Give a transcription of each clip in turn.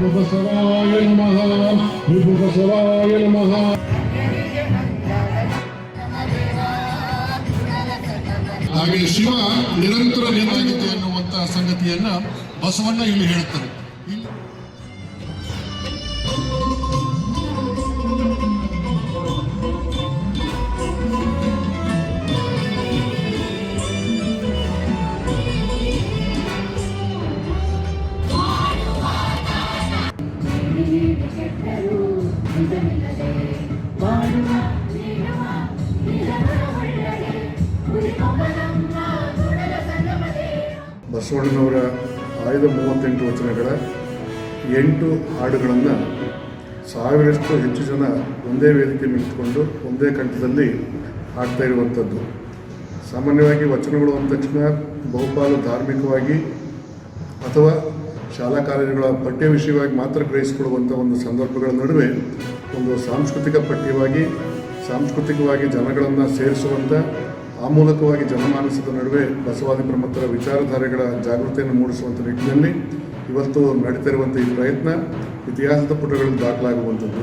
ಬಸವಾಯ ನಮಃ ವಿಭು ಬಸವಾಯ ನಮಃ. ಹಾಗೆ ಶಿವ ನಿರಂತರ ನಿಂತಾಗಿದೆ ಅನ್ನುವಂತ ಸಂಗತಿಯನ್ನ ಬಸವಣ್ಣ ಇಲ್ಲಿ ಹೇಳ್ತಾರೆ. ಬಸವಣ್ಣನವರ ಆಯ್ದ 38 ವಚನಗಳ 8 ಹಾಡುಗಳನ್ನು ಸಾವಿರಷ್ಟು ಹೆಚ್ಚು ಜನ ಒಂದೇ ವೇದಿಕೆ ನಿಂತುಕೊಂಡು ಒಂದೇ ಕಂಠದಲ್ಲಿ ಹಾಡ್ತಾ ಇರುವಂಥದ್ದು. ಸಾಮಾನ್ಯವಾಗಿ ವಚನಗಳು ಅಂದ ತಕ್ಷಣ ಬಹುಪಾಲು ಧಾರ್ಮಿಕವಾಗಿ ಅಥವಾ ಶಾಲಾ ಕಾಲೇಜುಗಳ ಪಠ್ಯ ವಿಷಯವಾಗಿ ಮಾತ್ರ ಗ್ರಹಿಸಿಕೊಳ್ಳುವಂಥ ಒಂದು ಸಂದರ್ಭಗಳ ನಡುವೆ ಒಂದು ಸಾಂಸ್ಕೃತಿಕವಾಗಿ ಜನಗಳನ್ನು ಸೇರಿಸುವಂಥ, ಆ ಮೂಲಕವಾಗಿ ಜನಮಾನಸದ ನಡುವೆ ಬಸವಾದಿ ಪ್ರಮುಖರ ವಿಚಾರಧಾರೆಗಳ ಜಾಗೃತಿಯನ್ನು ಮೂಡಿಸುವಂಥ ನಿಟ್ಟಿನಲ್ಲಿ ಇವತ್ತು ನಡೀತಿರುವಂಥ ಈ ಪ್ರಯತ್ನ ಇತಿಹಾಸದ ಪುಟಗಳಲ್ಲಿ ದಾಖಲಾಗುವಂಥದ್ದು.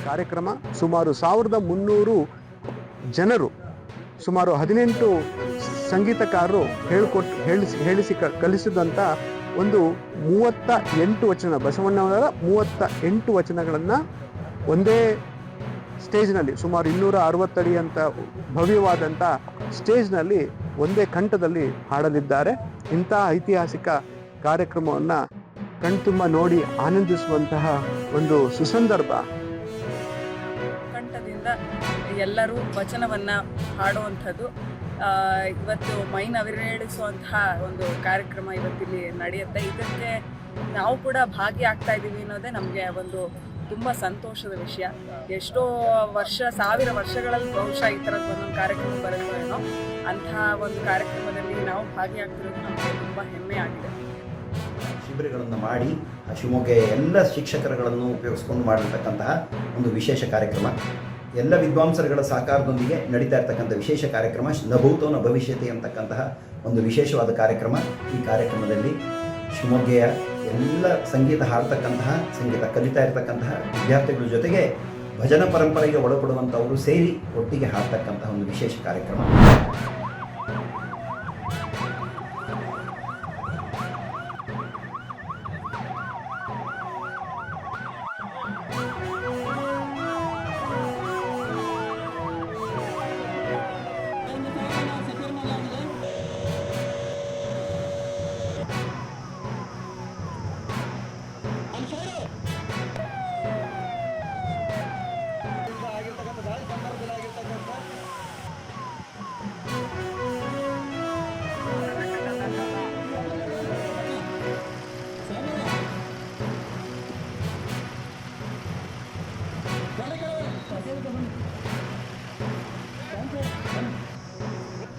ಕಾರ್ಯಕ್ರಮ ಸುಮಾರು 1300 ಜನರು, ಸುಮಾರು 18 ಸಂಗೀತಕಾರರು ಹೇಳಿಸಿ ಕಲಿಸಿದಂಥ ಒಂದು 38 ವಚನ, ಬಸವಣ್ಣವರ 38 ವಚನಗಳನ್ನು ಒಂದೇ ಸ್ಟೇಜ್ನಲ್ಲಿ, ಸುಮಾರು 260 ಅಡಿ ಅಂತ ಭವ್ಯವಾದಂಥ ಸ್ಟೇಜ್ನಲ್ಲಿ ಒಂದೇ ಕಂಠದಲ್ಲಿ ಹಾಡಲಿದ್ದಾರೆ. ಇಂಥ ಐತಿಹಾಸಿಕ ಕಾರ್ಯಕ್ರಮವನ್ನು ಕಣ್ತುಂಬ ನೋಡಿ ಆನಂದಿಸುವಂತಹ ಒಂದು ಸುಸಂದರ್ಭ. ಕಂಠದಿಂದ ಎಲ್ಲರೂ ವಚನವನ್ನು ಹಾಡುವಂಥದ್ದು ಇವತ್ತು ಮೈನವಿರೇಳಿಸುವಂತಹ ಒಂದು ಕಾರ್ಯಕ್ರಮ ಇವತ್ತಿಲ್ಲಿ ನಡೆಯುತ್ತೆ. ಇದಕ್ಕೆ ನಾವು ಕೂಡ ಭಾಗಿಯಾಗ್ತಾ ಇದ್ದೀವಿ ಅನ್ನೋದೇ ನಮಗೆ ಒಂದು ತುಂಬ ಸಂತೋಷದ ವಿಷಯ. ಎಷ್ಟೋ ಸಾವಿರ ವರ್ಷಗಳಲ್ಲಿ ಬಹುಶಃ ಈ ಥರದ್ದು ಒಂದೊಂದು ಕಾರ್ಯಕ್ರಮ ಬರುತ್ತೋ ಏನೋ, ಅಂತಹ ಒಂದು ಕಾರ್ಯಕ್ರಮದಲ್ಲಿ ನಾವು ಭಾಗಿಯಾಗ್ತಿರೋದು ನಮಗೆ ತುಂಬ ಹೆಮ್ಮೆ ಆಗಿದೆ. ಶಿಬಿರಗಳನ್ನು ಮಾಡಿ ಶಿವಮೊಗ್ಗ ಎಲ್ಲ ಶಿಕ್ಷಕರುಗಳನ್ನು ಉಪಯೋಗಿಸ್ಕೊಂಡು ಮಾಡಿರ್ತಕ್ಕಂತಹ ಒಂದು ವಿಶೇಷ ಕಾರ್ಯಕ್ರಮ, ಎಲ್ಲ ವಿದ್ವಾಂಸರುಗಳ ಸಹಕಾರದೊಂದಿಗೆ ನಡೀತಾ ಇರ್ತಕ್ಕಂಥ ವಿಶೇಷ ಕಾರ್ಯಕ್ರಮ ನಭೂತೋ ನ ಭವಿಷ್ಯತಿ ಅಂತಕ್ಕಂತಹ ಒಂದು ವಿಶೇಷವಾದ ಕಾರ್ಯಕ್ರಮ. ಈ ಕಾರ್ಯಕ್ರಮದಲ್ಲಿ ಶಿವಮೊಗ್ಗೆಯ ಎಲ್ಲ ಸಂಗೀತ ಹಾಡ್ತಕ್ಕಂತಹ, ಸಂಗೀತ ಕಲಿತಾ ಇರತಕ್ಕಂತಹ ವಿದ್ಯಾರ್ಥಿಗಳ ಜೊತೆಗೆ ಭಜನ ಪರಂಪರೆಗೆ ಒಳಪಡುವಂಥವರು ಸೇರಿ ಒಟ್ಟಿಗೆ ಹಾಡ್ತಕ್ಕಂತಹ ಒಂದು ವಿಶೇಷ ಕಾರ್ಯಕ್ರಮ.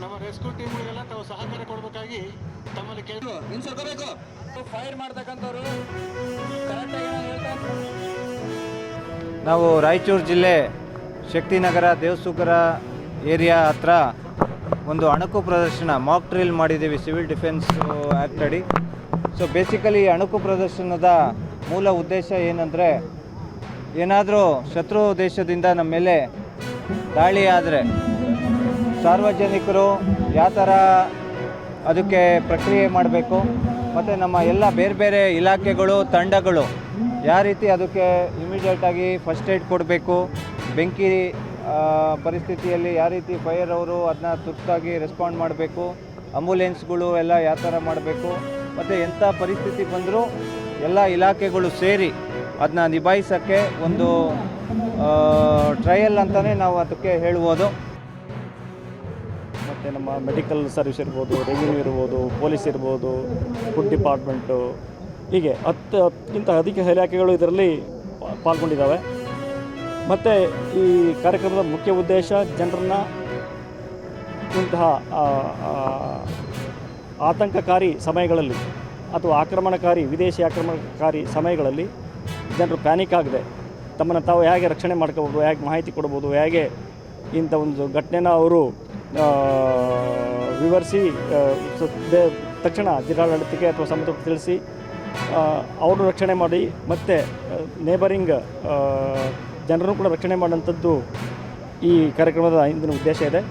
ನಮ್ಮ ರೆಸ್ಕ್ಯೂ ಟೀಮ್ಗಳಿಗೆಲ್ಲ ತಾವು ಸಹಕಾರ ಕೊಡಬೇಕಾಗಿ ತಮ್ಮಲ್ಲಿ ಕೇಳಿ ನಿಲ್ಸಬೇಕು. ಫೈರ್ ಮಾಡ್ತಕ್ಕಂಥವ್ರು ನಾವು ರಾಯಚೂರು ಜಿಲ್ಲೆ ಶಕ್ತಿನಗರ ದೇವಸುಗರ ಏರಿಯಾ ಹತ್ರ ಒಂದು ಅಣಕು ಪ್ರದರ್ಶನ ಮಾಕ್ ಡ್ರಿಲ್ ಮಾಡಿದ್ದೀವಿ ಸಿವಿಲ್ ಡಿಫೆನ್ಸ್ ಆ್ಯಕ್ಟ್ ಅಡಿ. ಸೊ ಬೇಸಿಕಲಿ ಅಣಕು ಪ್ರದರ್ಶನದ ಮೂಲ ಉದ್ದೇಶ ಏನಂದರೆ, ಏನಾದರೂ ಶತ್ರು ದೇಶದಿಂದ ನಮ್ಮ ಮೇಲೆ ದಾಳಿ ಆದರೆ ಸಾರ್ವಜನಿಕರು ಯಾವ ಥರ ಅದಕ್ಕೆ ಪ್ರಕ್ರಿಯೆ ಮಾಡಬೇಕು, ಮತ್ತು ನಮ್ಮ ಎಲ್ಲ ಬೇರೆ ಬೇರೆ ಇಲಾಖೆಗಳು ತಂಡಗಳು ಯಾವ ರೀತಿ ಅದಕ್ಕೆ ಇಮಿಡಿಯೇಟಾಗಿ ಫಸ್ಟ್ ಏಡ್ ಕೊಡಬೇಕು, ಬೆಂಕಿ ಪರಿಸ್ಥಿತಿಯಲ್ಲಿ ಯಾವ ರೀತಿ ಫೈರ್ ಅವರು ಅದನ್ನ ತುರ್ತಾಗಿ ರೆಸ್ಪಾಂಡ್ ಮಾಡಬೇಕು, ಆಂಬುಲೆನ್ಸ್ಗಳು ಎಲ್ಲ ಯಾವ ಥರ ಮಾಡಬೇಕು, ಮತ್ತು ಎಂಥ ಪರಿಸ್ಥಿತಿ ಬಂದರೂ ಎಲ್ಲ ಇಲಾಖೆಗಳು ಸೇರಿ ಅದನ್ನ ನಿಭಾಯಿಸೋಕ್ಕೆ ಒಂದು ಟ್ರಯಲ್ ಅಂತಲೇ ನಾವು ಅದಕ್ಕೆ ಹೇಳ್ಬೋದು. ಮತ್ತು ನಮ್ಮ ಮೆಡಿಕಲ್ ಸರ್ವಿಸ್ ಇರ್ಬೋದು, ರೆವಿನ್ಯೂ ಇರ್ಬೋದು, ಪೊಲೀಸ್ ಇರ್ಬೋದು, ಫುಡ್ ಡಿಪಾರ್ಟ್ಮೆಂಟು, ಹೀಗೆ 10ಕ್ಕಿಂತ ಅಧಿಕ ಇಲಾಖೆಗಳು ಇದರಲ್ಲಿ ಪಾಲ್ಗೊಂಡಿದ್ದಾವೆ. ಮತ್ತು ಈ ಕಾರ್ಯಕ್ರಮದ ಮುಖ್ಯ ಉದ್ದೇಶ ಜನರನ್ನು ಇಂತಹ ಆತಂಕಕಾರಿ ಸಮಯಗಳಲ್ಲಿ ಅಥವಾ ವಿದೇಶಿ ಆಕ್ರಮಣಕಾರಿ ಸಮಯಗಳಲ್ಲಿ ಜನರು ಪ್ಯಾನಿಕ್ ಆಗದೆ ತಮ್ಮನ್ನು ತಾವು ಹೇಗೆ ರಕ್ಷಣೆ ಮಾಡ್ಕೋಬೋದು, ಹೇಗೆ ಮಾಹಿತಿ ಕೊಡ್ಬೋದು, ಹೇಗೆ ಇಂಥ ಒಂದು ಘಟನೆನ ಅವರು ವಿವರಿಸಿ ತಕ್ಷಣ ಜಿಲ್ಲಾಡಳಿತಕ್ಕೆ ಅಥವಾ ಸಂಬಂಧಪಟ್ಟ ತಿಳಿಸಿ ಅವ್ರನ್ನ ರಕ್ಷಣೆ ಮಾಡಿ ಮತ್ತು ನೇಬರಿಂಗ್ ಜನರನ್ನು ಕೂಡ ರಕ್ಷಣೆ ಮಾಡೋಂಥದ್ದು ಈ ಕಾರ್ಯಕ್ರಮದ ಹಿಂದಿನ ಉದ್ದೇಶ ಇದೆ.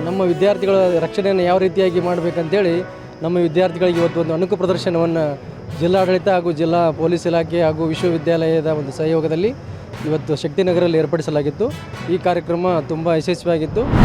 ನಮ್ಮ ವಿದ್ಯಾರ್ಥಿಗಳ ರಕ್ಷಣೆಯನ್ನು ಯಾವ ರೀತಿಯಾಗಿ ಮಾಡಬೇಕಂತೇಳಿ ನಮ್ಮ ವಿದ್ಯಾರ್ಥಿಗಳಿಗೆ ಇವತ್ತು ಒಂದು ಅಣುಕು ಪ್ರದರ್ಶನವನ್ನು ಜಿಲ್ಲಾಡಳಿತ ಹಾಗೂ ಜಿಲ್ಲಾ ಪೊಲೀಸ್ ಇಲಾಖೆ ಹಾಗೂ ವಿಶ್ವವಿದ್ಯಾಲಯದ ಒಂದು ಸಹಯೋಗದಲ್ಲಿ ಇವತ್ತು ಶಕ್ತಿನಗರಲ್ಲಿ ಏರ್ಪಡಿಸಲಾಗಿತ್ತು. ಈ ಕಾರ್ಯಕ್ರಮ ತುಂಬ ಯಶಸ್ವಿಯಾಗಿತ್ತು.